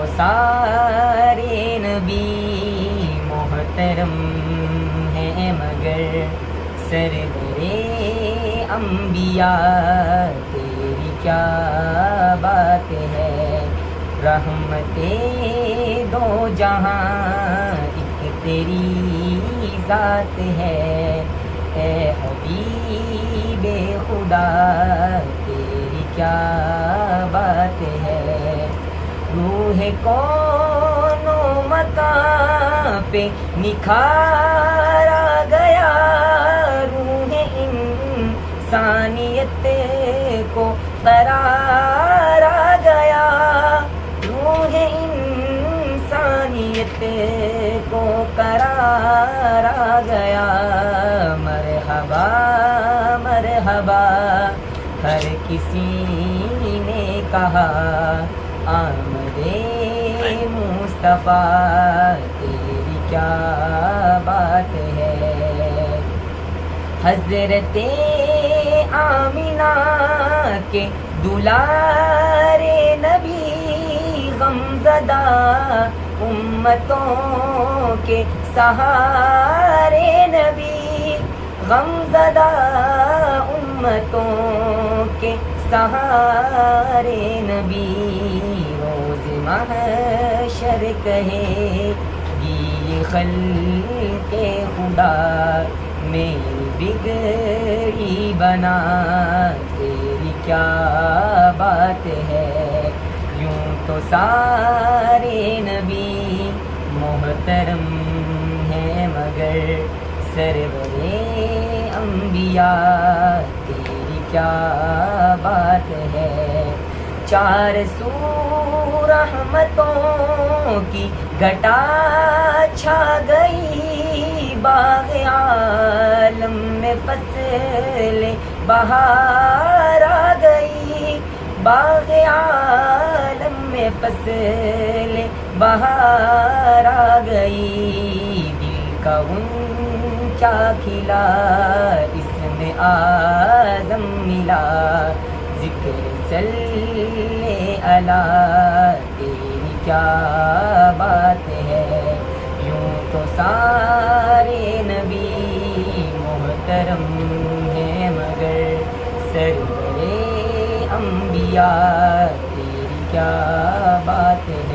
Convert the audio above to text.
تو سارے نبی محترم ہیں مگر سرورے انبیاء تیری کیا بات ہے. رحمت دو جہاں ایک تیری ذات ہے. اے حبیب خدا تیری کیا بات ہے. روح کون و مکان پہ نکھارا گیا. روح انسانیت کو قرار آ گیا. روح انسانیت کو قرار آ گیا. مرحبا مرحبا ہر کسی نے کہا. آمد مصطفیٰ تیری کیا بات ہے. حضرت آمینہ کے دلارے نبی غمزدہ امتوں کے سہارے نبی. غمزدہ امتوں کے سہارے نبی. روز محشر کہے گی یہ خلق خدا میری بگڑی بنا تیری کیا بات ہے. یوں تو سارے نبی محترم ہیں مگر سرورے انبیاء تیری کیا بات ہے. چار سو رحمتوں کی گھٹا چھا گئی. باغ عالم میں فصل بہار آ گئی. باغ عالم میں فصل بہار آ گئی. دل کا اونچا کھلا اس میں اعظم ملا. ذکر صلی علی تیری کیا بات ہے. یوں تو سارے نبی محترم ہیں مگر سرورے انبیاء تیری کیا بات ہے.